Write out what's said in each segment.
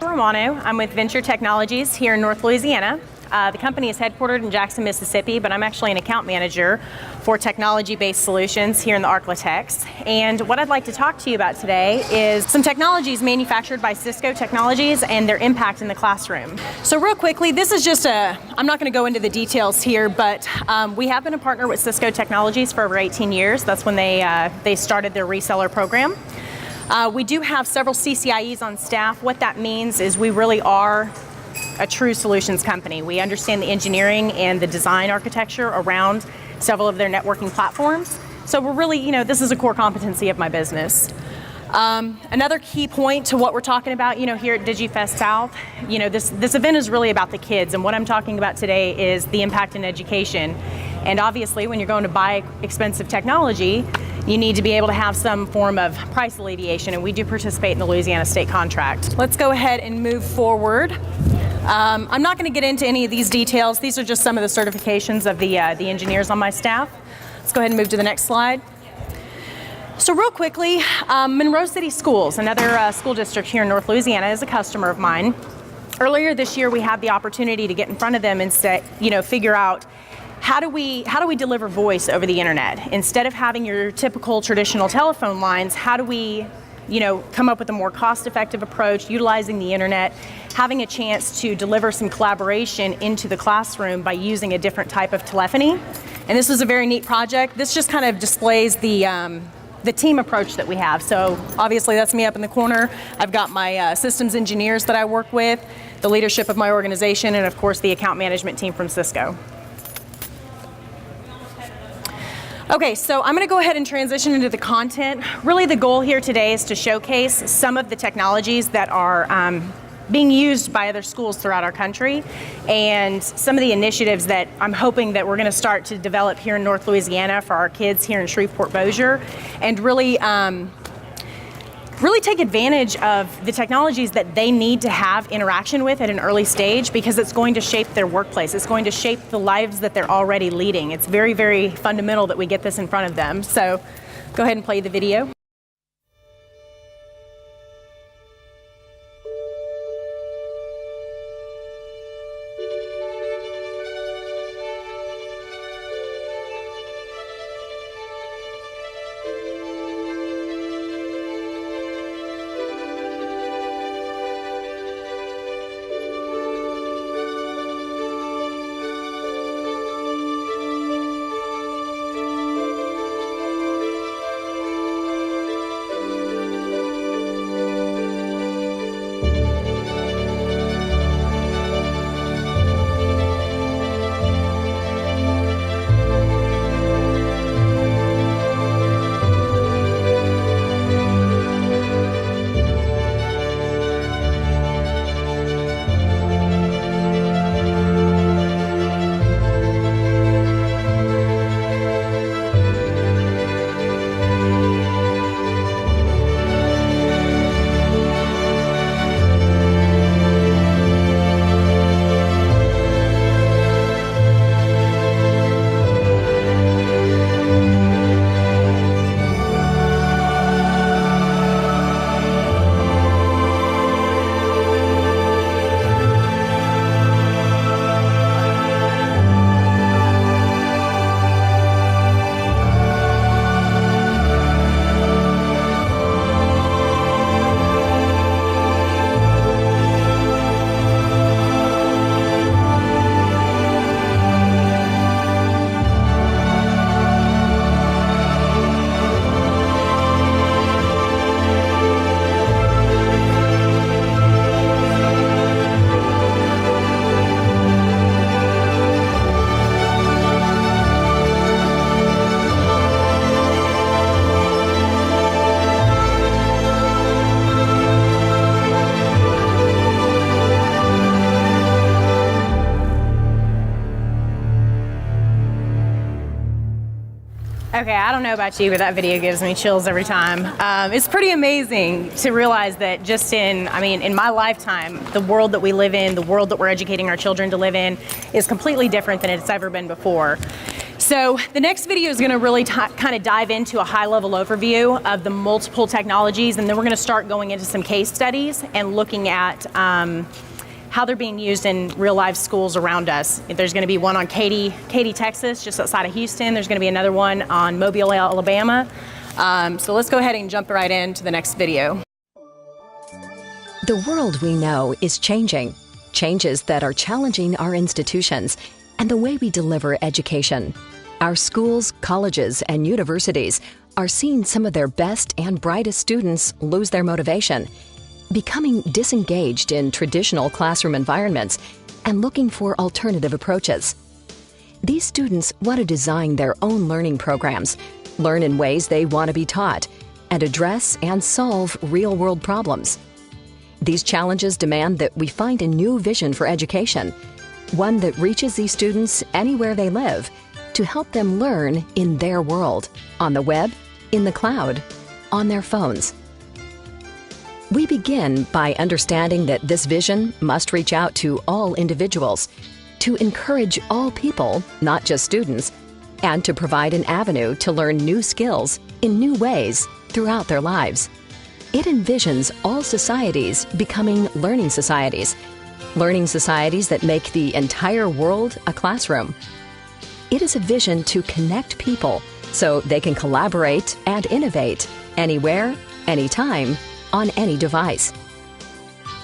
Romano. I'm with Venture Technologies here in North Louisiana. The company is headquartered in Jackson, Mississippi, but I'm actually an account manager for technology-based solutions here in the Arklatex. And what I'd like to talk to you about today is some technologies manufactured by Cisco Technologies and their impact in the classroom. So real quickly, this is just I'm not going to go into the details here, but we have been a partner with Cisco Technologies for over 18 years. That's when they started their reseller program. We do have several CCIEs on staff. What that means is we really are a true solutions company. We understand the engineering and the design architecture around several of their networking platforms. So we're really, this is a core competency of my business. Another key point to what we're talking about, here at DigiFS South, this event is really about the kids, and what I'm talking about today is the impact in education. And obviously, when you're going to buy expensive technology, you need to be able to have some form of price alleviation, and we do participate in the Louisiana state contract. Let's go ahead and move forward. I'm not going to get into any of these details. These are just some of the certifications of the engineers on my staff. Let's go ahead and move to the next slide. So real quickly, Monroe City Schools, another school district here in North Louisiana, is a customer of mine. Earlier this year, we had the opportunity to get in front of them and say, figure out how do we deliver voice over the internet? Instead of having your typical traditional telephone lines, how do we come up with a more cost-effective approach, utilizing the internet, having a chance to deliver some collaboration into the classroom by using a different type of telephony. And this was a very neat project. This just kind of displays the team approach that we have. So obviously that's me up in the corner. I've got my systems engineers that I work with, the leadership of my organization, and of course the account management team from Cisco. Okay, so I'm going to go ahead and transition into the content. Really the goal here today is to showcase some of the technologies that are being used by other schools throughout our country, and some of the initiatives that I'm hoping that we're going to start to develop here in North Louisiana for our kids here in Shreveport-Bossier, and really take advantage of the technologies that they need to have interaction with at an early stage, because it's going to shape their workplace. It's going to shape the lives that they're already leading. It's very, very fundamental that we get this in front of them. So go ahead and play the video. Okay, I don't know about you, but that video gives me chills every time. It's pretty amazing to realize that just in my lifetime, the world that we live in, the world that we're educating our children to live in, is completely different than it's ever been before. So the next video is going to really kind of dive into a high-level overview of the multiple technologies, and then we're going to start going into some case studies and looking at how they're being used in real-life schools around us. There's going to be one on Katy, Texas, just outside of Houston. There's going to be another one on Mobile, Alabama. So let's go ahead and jump right into the next video. The world we know is changing. Changes that are challenging our institutions and the way we deliver education. Our schools, colleges, and universities are seeing some of their best and brightest students lose their motivation, becoming disengaged in traditional classroom environments and looking for alternative approaches. These students want to design their own learning programs, learn in ways they want to be taught, and address and solve real-world problems. These challenges demand that we find a new vision for education, one that reaches these students anywhere they live to help them learn in their world, on the web, in the cloud, on their phones. We begin by understanding that this vision must reach out to all individuals, to encourage all people, not just students, and to provide an avenue to learn new skills in new ways throughout their lives. It envisions all societies becoming learning societies that make the entire world a classroom. It is a vision to connect people so they can collaborate and innovate anywhere, anytime, on any device.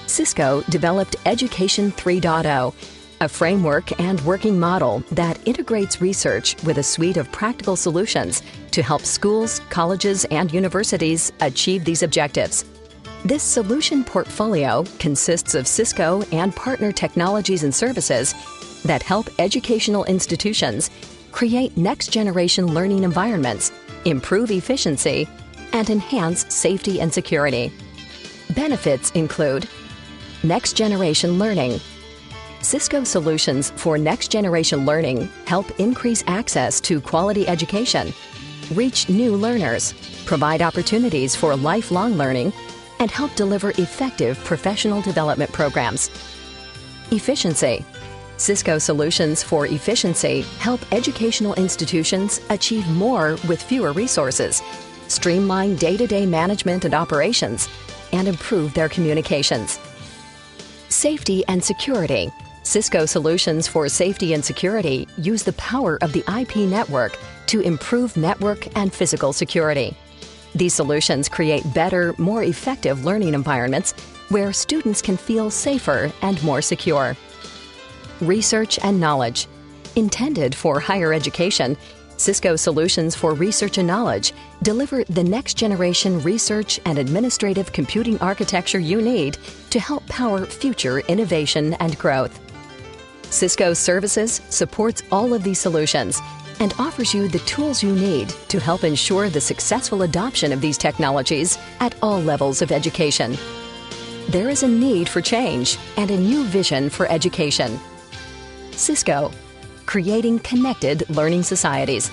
Cisco developed Education 3.0, a framework and working model that integrates research with a suite of practical solutions to help schools, colleges, and universities achieve these objectives. This solution portfolio consists of Cisco and partner technologies and services that help educational institutions create next-generation learning environments, improve efficiency, and enhance safety and security. Benefits include next-generation learning. Cisco solutions for next-generation learning help increase access to quality education, reach new learners, provide opportunities for lifelong learning, and help deliver effective professional development programs. Efficiency. Cisco solutions for efficiency help educational institutions achieve more with fewer resources, streamline day-to-day management and operations, and improve their communications. Safety and security. Cisco solutions for safety and security use the power of the IP network to improve network and physical security. These solutions create better, more effective learning environments where students can feel safer and more secure. Research and knowledge. Intended for higher education, Cisco solutions for research and knowledge deliver the next-generation research and administrative computing architecture you need to help power future innovation and growth. Cisco Services supports all of these solutions and offers you the tools you need to help ensure the successful adoption of these technologies at all levels of education. There is a need for change and a new vision for education. Cisco, creating connected learning societies.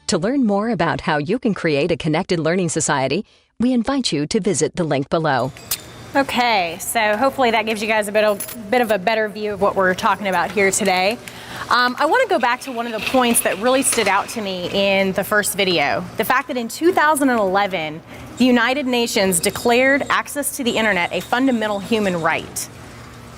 To learn more about how you can create a connected learning society, we invite you to visit the link below. Okay, so hopefully that gives you guys a bit of a better view of what we're talking about here today. I want to go back to one of the points that really stood out to me in the first video. The fact that in 2011, the United Nations declared access to the internet a fundamental human right.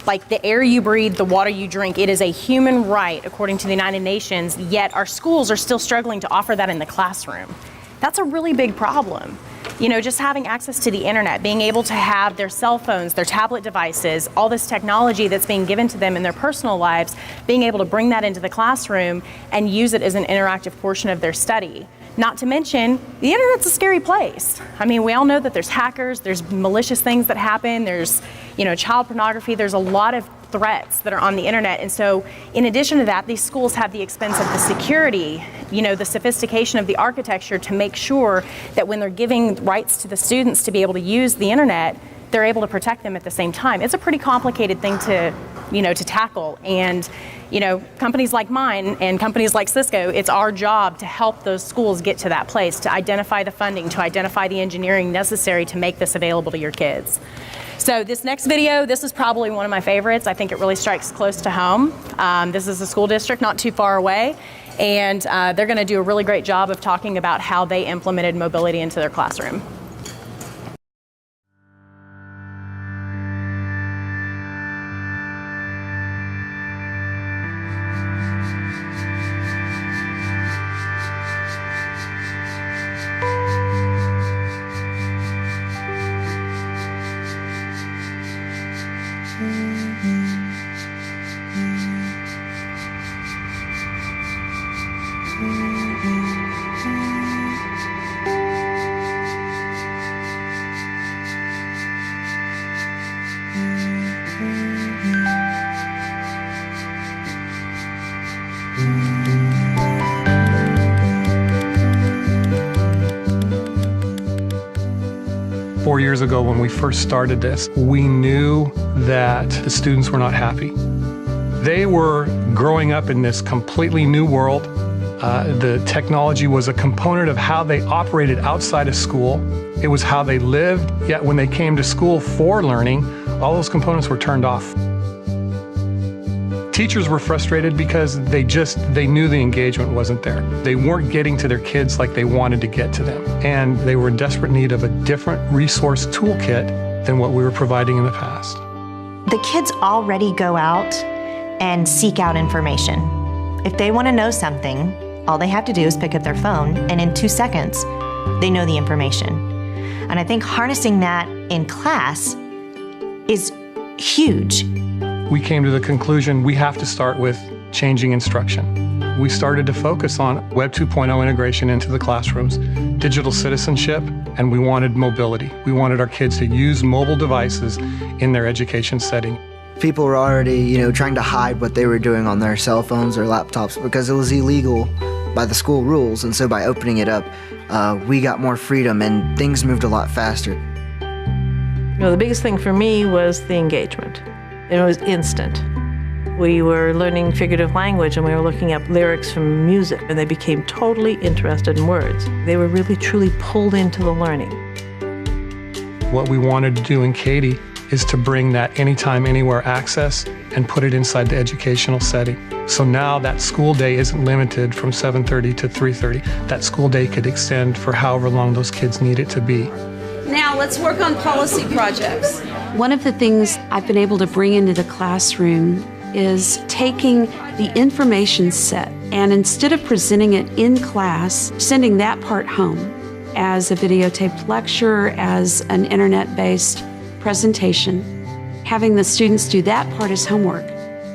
Like the air you breathe, the water you drink, it is a human right according to the United Nations, yet our schools are still struggling to offer that in the classroom. That's a really big problem. You know, just having access to the internet, being able to have their cell phones, their tablet devices, all this technology that's being given to them in their personal lives, being able to bring that into the classroom and use it as an interactive portion of their study. Not to mention, the internet's a scary place. I mean, we all know that there's hackers, there's malicious things that happen, there's, child pornography, there's a lot of threats that are on the internet. And so in addition to that, these schools have the expense of the security, the sophistication of the architecture to make sure that when they're giving rights to the students to be able to use the internet, they're able to protect them at the same time. It's a pretty complicated thing to tackle. And, companies like mine and companies like Cisco, it's our job to help those schools get to that place, to identify the funding, to identify the engineering necessary to make this available to your kids. So this next video, this is probably one of my favorites. I think it really strikes close to home. This is a school district not too far away, and they're going to do a really great job of talking about how they implemented mobility into their classroom. Four years ago, when we first started this, we knew that the students were not happy. They were growing up in this completely new world. The technology was a component of how they operated outside of school. It was how they lived, yet when they came to school for learning, all those components were turned off. Teachers were frustrated because they knew the engagement wasn't there. They weren't getting to their kids like they wanted to get to them. And they were in desperate need of a different resource toolkit than what we were providing in the past. The kids already go out and seek out information. If they want to know something, all they have to do is pick up their phone, and in 2 seconds, they know the information. And I think harnessing that in class is huge. We came to the conclusion we have to start with changing instruction. We started to focus on Web 2.0 integration into the classrooms, digital citizenship, and we wanted mobility. We wanted our kids to use mobile devices in their education setting. People were already, trying to hide what they were doing on their cell phones or laptops because it was illegal by the school rules. And so by opening it up, we got more freedom and things moved a lot faster. The biggest thing for me was the engagement. It was instant. We were learning figurative language and we were looking up lyrics from music, and they became totally interested in words. They were really truly pulled into the learning. What we wanted to do in Katy is to bring that anytime, anywhere access and put it inside the educational setting. So now that school day isn't limited from 7:30 to 3:30. That school day could extend for however long those kids need it to be. Now let's work on policy projects. One of the things I've been able to bring into the classroom is taking the information set and instead of presenting it in class, sending that part home as a videotaped lecture, as an internet-based presentation, having the students do that part as homework.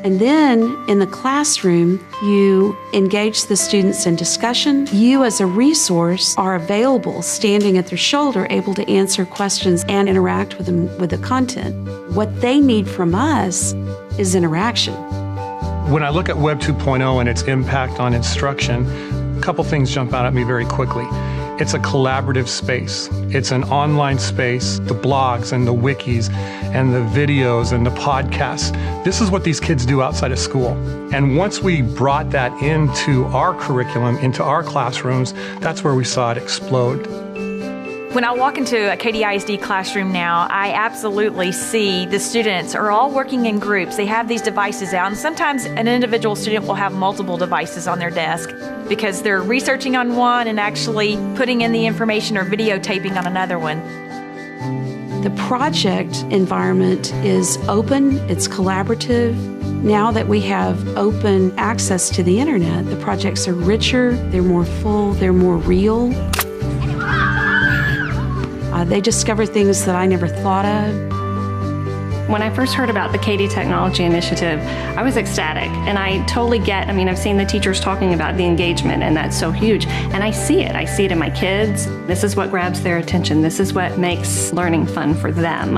And then in the classroom, you engage the students in discussion. You as a resource are available, standing at their shoulder, able to answer questions and interact with them with the content. What they need from us is interaction. When I look at Web 2.0 and its impact on instruction, a couple things jump out at me very quickly. It's a collaborative space. It's an online space, the blogs and the wikis and the videos and the podcasts. This is what these kids do outside of school. And once we brought that into our curriculum, into our classrooms, that's where we saw it explode. When I walk into a Katy ISD classroom now, I absolutely see the students are all working in groups. They have these devices out, and sometimes an individual student will have multiple devices on their desk because they're researching on one and actually putting in the information or videotaping on another one. The project environment is open, it's collaborative. Now that we have open access to the internet, the projects are richer, they're more full, they're more real. They discover things that I never thought of. When I first heard about the Katy Technology Initiative, I was ecstatic, and I totally get, I've seen the teachers talking about the engagement, and that's so huge, and I see it in my kids. This is what grabs their attention. This is what makes learning fun for them.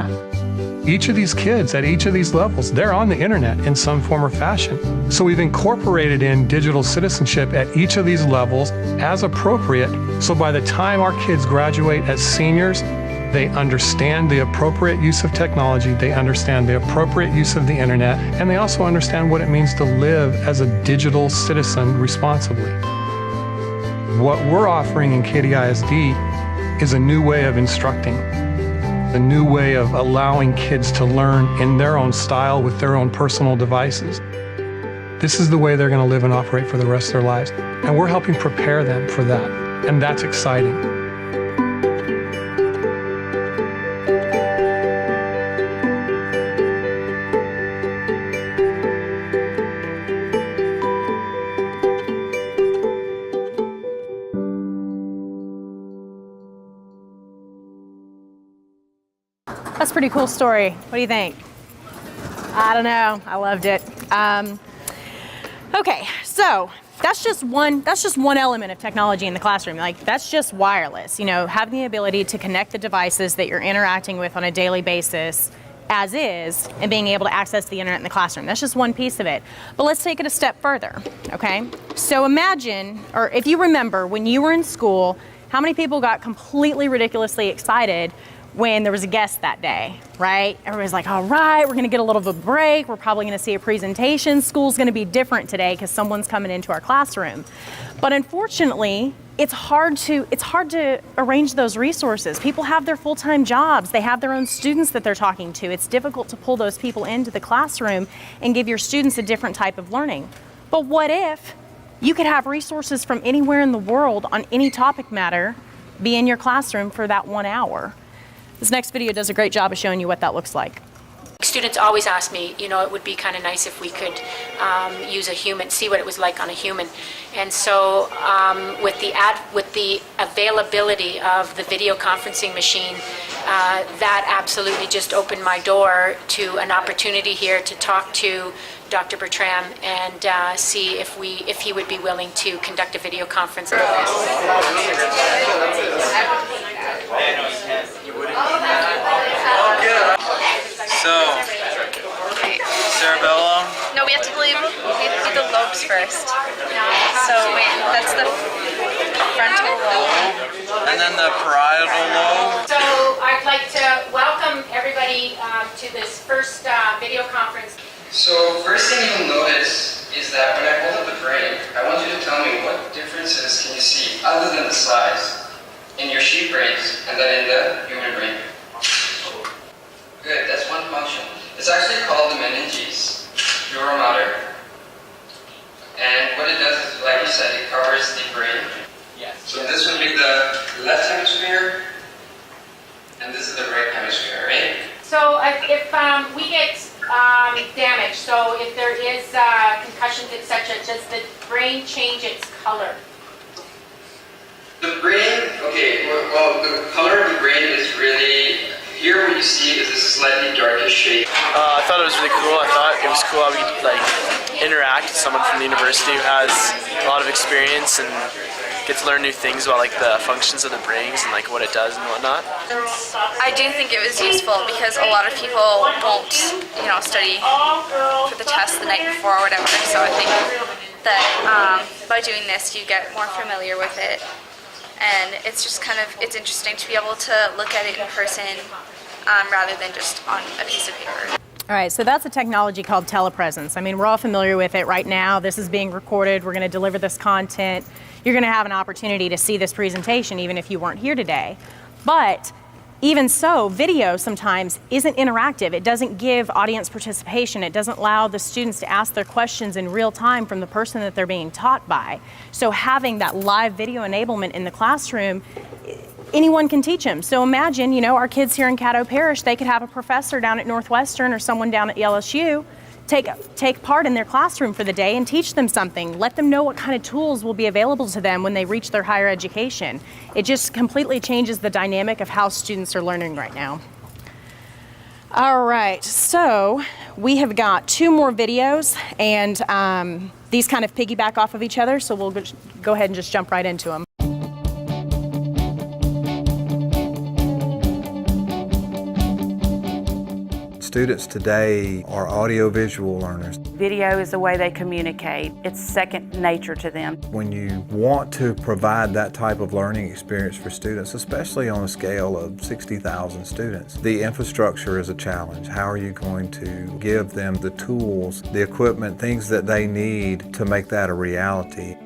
Each of these kids at each of these levels, they're on the internet in some form or fashion. So we've incorporated in digital citizenship at each of these levels as appropriate. So by the time our kids graduate as seniors, they understand the appropriate use of technology, they understand the appropriate use of the internet, and they also understand what it means to live as a digital citizen responsibly. What we're offering in Katy ISD is a new way of instructing. a new way of allowing kids to learn in their own style with their own personal devices. This is the way they're going to live and operate for the rest of their lives. And we're helping prepare them for that. And that's exciting. That's a pretty cool story. What do you think? I don't know. I loved it. Okay, so that's just one element of technology in the classroom. Like, that's just wireless. You know, having the ability to connect the devices that you're interacting with on a daily basis as is, and being able to access the internet in the classroom. That's just one piece of it. But let's take it a step further, okay? So imagine, or if you remember, when you were in school, how many people got completely ridiculously excited when there was a guest that day, right? Everybody's like, all right, we're gonna get a little of a break. We're probably gonna see a presentation. School's gonna be different today because someone's coming into our classroom. But unfortunately, it's hard to arrange those resources. People have their full-time jobs. They have their own students that they're talking to. It's difficult to pull those people into the classroom and give your students a different type of learning. But what if you could have resources from anywhere in the world on any topic matter be in your classroom for that 1 hour? This next video does a great job of showing you what that looks like. Students always ask me, you know, it would be kind of nice if we could use a human, see what it was like on a human. And so with the availability of the video conferencing machine, that absolutely just opened my door to an opportunity here to talk to Dr. Bertram and see if he would be willing to conduct a video conference. So, cerebellum? No, we have to leave the lobes first. So that's the frontal lobe. And then the parietal lobe. So I'd like to welcome everybody to this first video conference. So first thing you'll notice is that when I hold up the brain, I want you to tell me what differences can you see other than the size in your sheep brains and then in the human brain. Good, that's one function. It's actually called the meninges, dura mater. And what it does is, like you said, it covers the brain. Yes. So this would be the left hemisphere, and this is the right hemisphere, right? So if we get damage, so if there is concussions, etc., does the brain change its color? The brain, okay, well, the color of the brain is really, here what you see is a slightly darkish shade. I thought it was really cool. I thought it was cool how we could interact with someone from the university who has a lot of experience and get to learn new things about the functions of the brains and what it does and whatnot. I do think it was useful because a lot of people won't, study for the test the night before or whatever. So I think that by doing this, you get more familiar with it. And it's just it's interesting to be able to look at it in person rather than just on a piece of paper. All right, so that's a technology called telepresence. I mean, we're all familiar with it right now. This is being recorded. We're going to deliver this content. You're going to have an opportunity to see this presentation even if you weren't here today. But even so, video sometimes isn't interactive. It doesn't give audience participation. It doesn't allow the students to ask their questions in real time from the person that they're being taught by. So having that live video enablement in the classroom, anyone can teach them. So imagine, our kids here in Caddo Parish, they could have a professor down at Northwestern or someone down at LSU take part in their classroom for the day and teach them something. Let them know what kind of tools will be available to them when they reach their higher education. It just completely changes the dynamic of how students are learning right now. All right, so we have got 2 more videos, and these kind of piggyback off of each other, so we'll go ahead and just jump right into them. Students today are audiovisual learners. Video is the way they communicate. It's second nature to them. When you want to provide that type of learning experience for students, especially on a scale of 60,000 students, the infrastructure is a challenge. How are you going to give them the tools, the equipment, things that they need to make that a reality?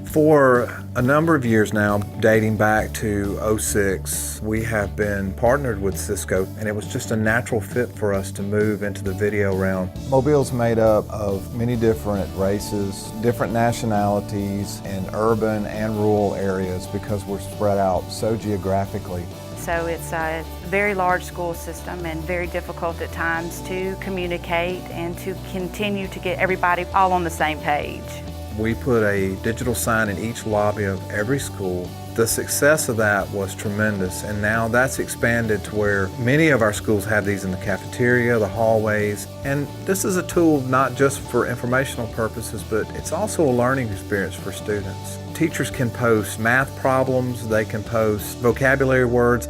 For A number of years now, dating back to '06, we have been partnered with Cisco, and it was just a natural fit for us to move into the video realm. Mobile's made up of many different races, different nationalities in urban and rural areas because we're spread out so geographically. So it's a very large school system and very difficult at times to communicate and to continue to get everybody all on the same page. We put a digital sign in each lobby of every school. The success of that was tremendous, and now that's expanded to where many of our schools have these in the cafeteria, the hallways, and this is a tool not just for informational purposes, but it's also a learning experience for students. Teachers can post math problems, they can post vocabulary words.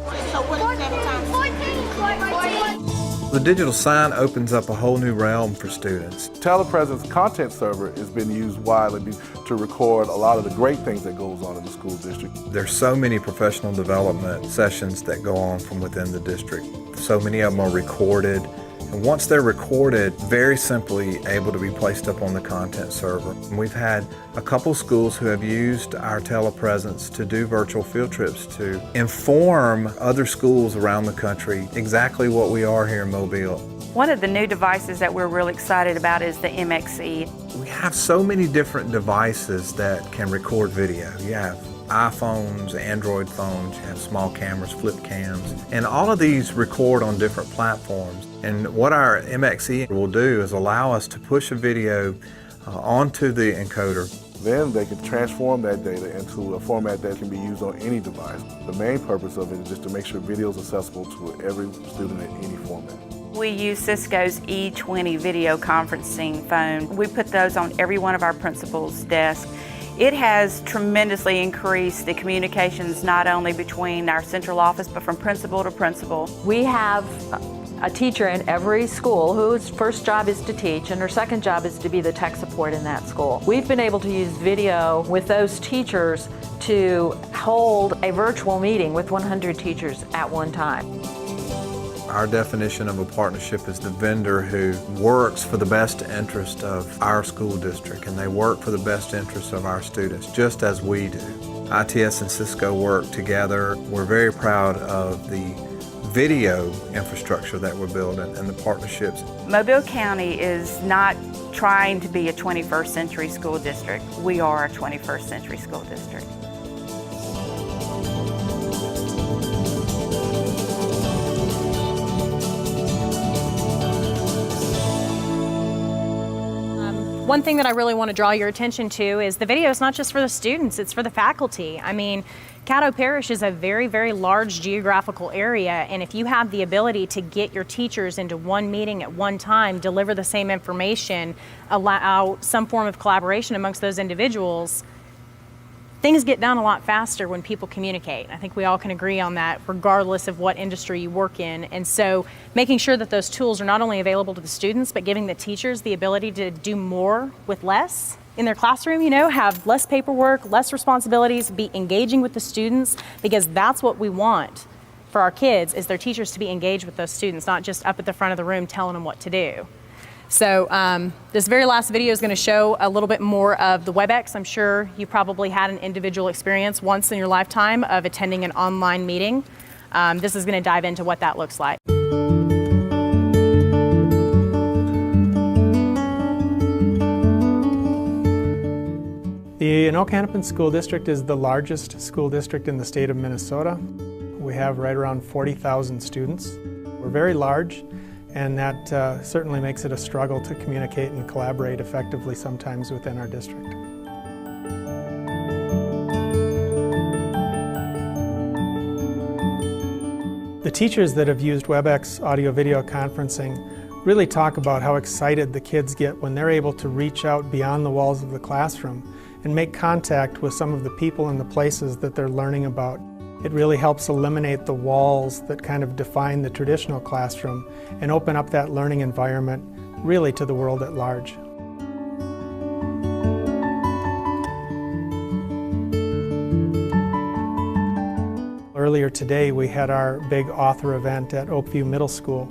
The digital sign opens up a whole new realm for students. Telepresence content server has been used widely to record a lot of the great things that goes on in the school district. There's so many professional development sessions that go on from within the district. So many of them are recorded. And once they're recorded, very simply able to be placed up on the content server. And we've had a couple schools who have used our telepresence to do virtual field trips to inform other schools around the country exactly what we are here in Mobile. One of the new devices that we're really excited about is the MXE. We have so many different devices that can record video. You have iPhones, Android phones, you have small cameras, flip cams, and all of these record on different platforms. And what our MXE will do is allow us to push a video onto the encoder. Then they can transform that data into a format that can be used on any device. The main purpose of it is just to make sure video is accessible to every student in any format. We use Cisco's E20 video conferencing phone. We put those on every one of our principals' desks. It has tremendously increased the communications not only between our central office but from principal to principal. We have a teacher in every school whose first job is to teach and her second job is to be the tech support in that school. We've been able to use video with those teachers to hold a virtual meeting with 100 teachers at one time. Our definition of a partnership is the vendor who works for the best interest of our school district, and they work for the best interest of our students, just as we do. ITS and Cisco work together. We're very proud of the video infrastructure that we're building and the partnerships. Mobile County is not trying to be a 21st century school district. We are a 21st century school district. One thing that I really want to draw your attention to is the video is not just for the students, it's for the faculty. I mean, Caddo Parish is a very, very large geographical area, and if you have the ability to get your teachers into one meeting at one time, deliver the same information, allow some form of collaboration amongst those individuals, things get done a lot faster when people communicate. I think we all can agree on that, regardless of what industry you work in. And so making sure that those tools are not only available to the students, but giving the teachers the ability to do more with less in their classroom, have less paperwork, less responsibilities, be engaging with the students, because that's what we want for our kids, is their teachers to be engaged with those students, not just up at the front of the room telling them what to do. So this very last video is going to show a little bit more of the WebEx. I'm sure you probably had an individual experience once in your lifetime of attending an online meeting. This is going to dive into what that looks like. The Anoka-Hennepin School District is the largest school district in the state of Minnesota. We have right around 40,000 students. We're very large, and that certainly makes it a struggle to communicate and collaborate effectively sometimes within our district. The teachers that have used WebEx audio-video conferencing really talk about how excited the kids get when they're able to reach out beyond the walls of the classroom and make contact with some of the people and the places that they're learning about. It really helps eliminate the walls that kind of define the traditional classroom and open up that learning environment really to the world at large. Earlier today we had our big author event at Oakview Middle School.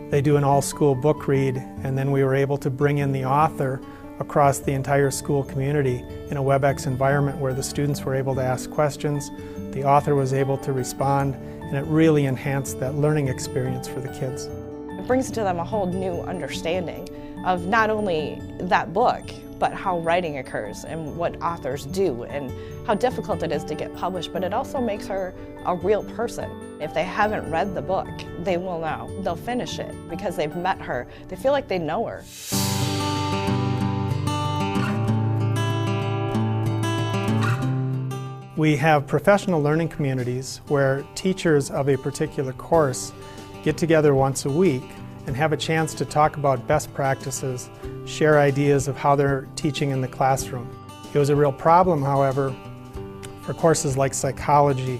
They do an all-school book read, and then we were able to bring in the author across the entire school community in a WebEx environment where the students were able to ask questions, the author was able to respond, and it really enhanced that learning experience for the kids. It brings to them a whole new understanding of not only that book, but how writing occurs and what authors do and how difficult it is to get published, but it also makes her a real person. If they haven't read the book, they will know. They'll finish it because they've met her. They feel like they know her. We have professional learning communities where teachers of a particular course get together once a week and have a chance to talk about best practices, share ideas of how they're teaching in the classroom. It was a real problem, however, for courses like psychology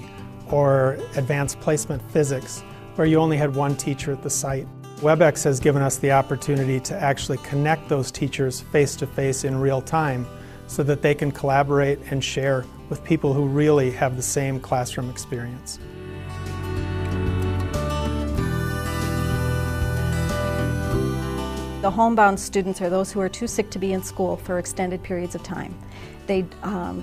or advanced placement physics, where you only had one teacher at the site. WebEx has given us the opportunity to actually connect those teachers face-to-face in real time so that they can collaborate and share with people who really have the same classroom experience. The homebound students are those who are too sick to be in school for extended periods of time. They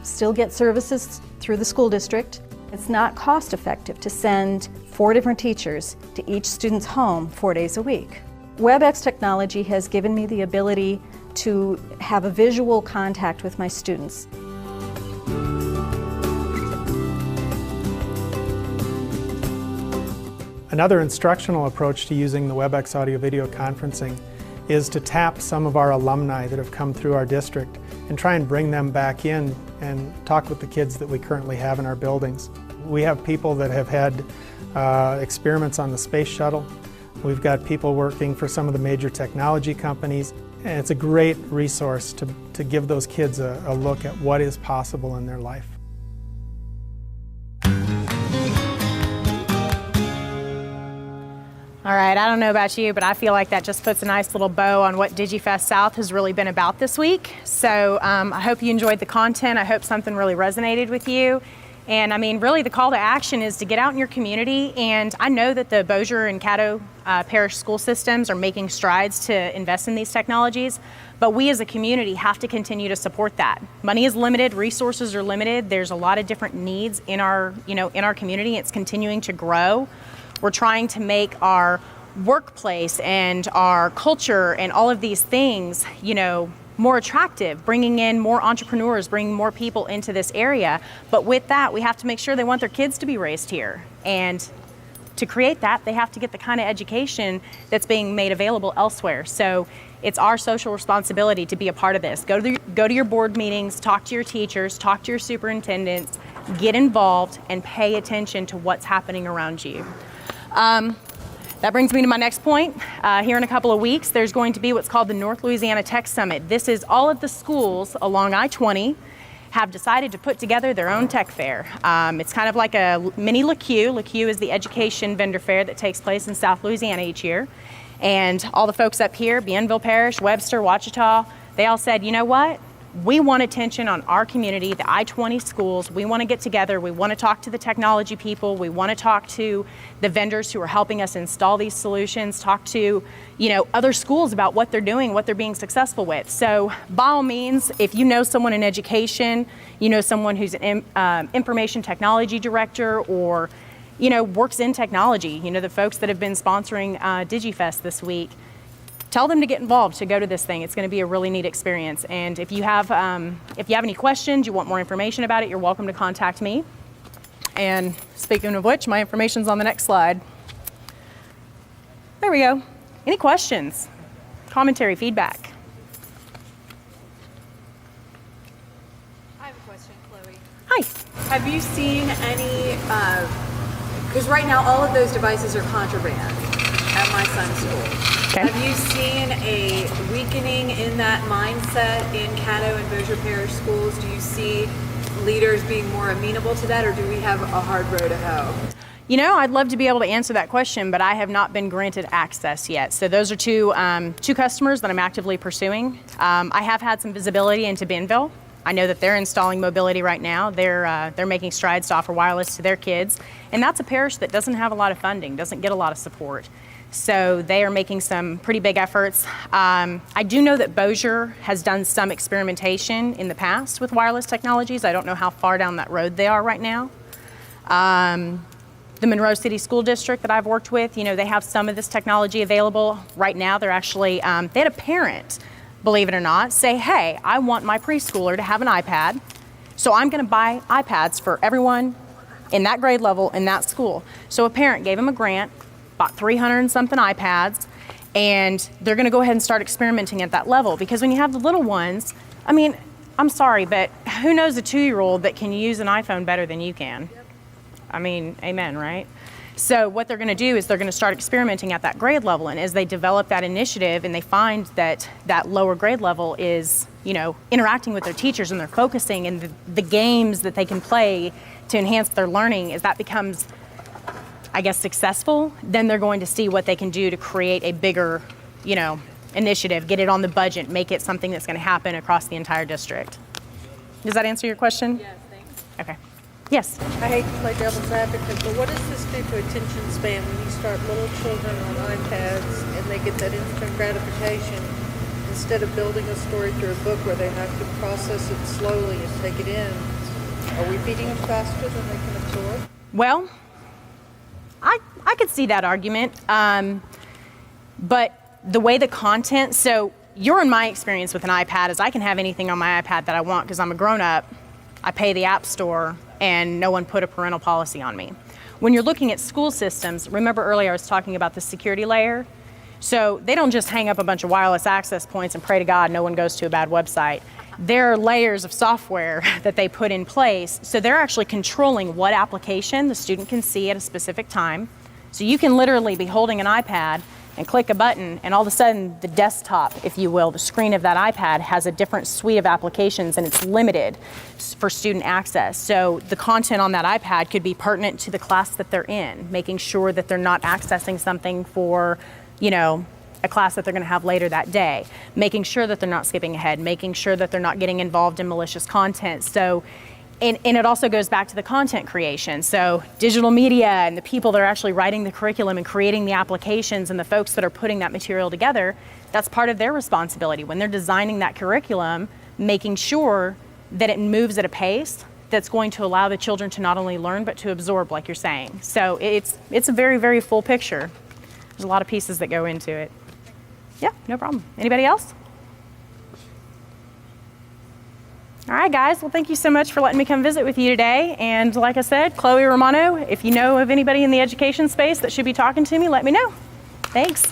still get services through the school district. It's not cost effective to send 4 different teachers to each student's home 4 days a week. WebEx technology has given me the ability to have a visual contact with my students. Another instructional approach to using the WebEx audio-video conferencing is to tap some of our alumni that have come through our district and try and bring them back in and talk with the kids that we currently have in our buildings. We have people that have had experiments on the space shuttle. We've got people working for some of the major technology companies, and it's a great resource to give those kids a look at what is possible in their life. All right, I don't know about you, but I feel like that just puts a nice little bow on what DigiFest South has really been about this week. So I hope you enjoyed the content. I hope something really resonated with you. And I mean, really the call to action is to get out in your community. And I know that the Bossier and Caddo parish school systems are making strides to invest in these technologies, but we as a community have to continue to support that. Money is limited, resources are limited. There's a lot of different needs in our, in our community. It's continuing to grow. We're trying to make our workplace and our culture and all of these things, more attractive, bringing in more entrepreneurs, bringing more people into this area. But with that, we have to make sure they want their kids to be raised here. And to create that, they have to get the kind of education that's being made available elsewhere. So it's our social responsibility to be a part of this. Go to your board meetings, talk to your teachers, talk to your superintendents, get involved and pay attention to what's happening around you. That brings me to my next point. Here in a couple of weeks, there's going to be what's called the North Louisiana Tech Summit. This is all of the schools along I-20 have decided to put together their own tech fair. It's kind of like a mini LeCue. LeCue is the education vendor fair that takes place in South Louisiana each year. And all the folks up here, Bienville Parish, Webster, Ouachita, they all said, you know what? We want attention on our community, the I-20 schools. We want to get together. We want to talk to the technology people. We want to talk to the vendors who are helping us install these solutions, talk to, other schools about what they're doing, what they're being successful with. So by all means, if you know someone in education, someone who's an information technology director or, works in technology, the folks that have been sponsoring DigiFest this week, tell them to get involved, to go to this thing. It's going to be a really neat experience. And if you have any questions, you want more information about it, you're welcome to contact me. And speaking of which, my information's on the next slide. There we go. Any questions? Commentary, feedback? I have a question, Chloe. Hi. Have you seen any, because right now all of those devices are contraband at my son's school. Okay. Have you seen a weakening in that mindset in Caddo and Bossier Parish schools? Do you see leaders being more amenable to that, or do we have a hard row to hoe? I'd love to be able to answer that question, but I have not been granted access yet. So those are two customers that I'm actively pursuing. I have had some visibility into Bienville. I know that they're installing mobility right now. They're making strides to offer wireless to their kids, and that's a parish that doesn't have a lot of funding, doesn't get a lot of support. So they are making some pretty big efforts. I do know that Bossier has done some experimentation in the past with wireless technologies. I don't know how far down that road they are right now. The Monroe City School District that I've worked with, you know, they have some of this technology available. Right now they're actually, they had a parent, believe it or not, say, hey, I want my preschooler to have an iPad, so I'm gonna buy iPads for everyone in that grade level in that school. So a parent gave him a grant, bought 300 and something iPads, and they're gonna go ahead and start experimenting at that level, because when you have the little ones, I mean, I'm sorry, but who knows a 2-year-old that can use an iPhone better than you can? I mean, amen, right? So what they're gonna do is they're gonna start experimenting at that grade level, and as they develop that initiative and they find that that lower grade level is, you know, interacting with their teachers and they're focusing, and the games that they can play to enhance their learning, as that becomes, I guess, successful, then they're going to see what they can do to create a bigger, you know, initiative, get it on the budget, make it something that's gonna happen across the entire district. Does that answer your question? Yes, thanks. Okay. Yes? I hate to play devil's advocate, but what does this do to attention span when you start little children on iPads and they get that instant gratification instead of building a story through a book where they have to process it slowly and take it in? Are we feeding them faster than they can absorb? Well, I could see that argument, but the way the content, so you're in my experience with an iPad is I can have anything on my iPad that I want because I'm a grown-up, I pay the App Store, and no one put a parental policy on me. When you're looking at school systems, remember earlier I was talking about the security layer? So they don't just hang up a bunch of wireless access points and pray to God no one goes to a bad website. There are layers of software that they put in place, so they're actually controlling what application the student can see at a specific time. So you can literally be holding an iPad and click a button, and all of a sudden the desktop, if you will, the screen of that iPad has a different suite of applications, and it's limited for student access. So the content on that iPad could be pertinent to the class that they're in, making sure that they're not accessing something for, you know, a class that they're going to have later that day, making sure that they're not skipping ahead, making sure that they're not getting involved in malicious content. So, and it also goes back to the content creation. So digital media and the people that are actually writing the curriculum and creating the applications and the folks that are putting that material together, that's part of their responsibility when they're designing that curriculum, making sure that it moves at a pace that's going to allow the children to not only learn but to absorb, like you're saying. So it's a very, very full picture. There's a lot of pieces that go into it. Yeah, no problem. Anybody else? All right, guys. Well, thank you so much for letting me come visit with you today. And like I said, Chloe Romano, if you know of anybody in the education space that should be talking to me, let me know. Thanks.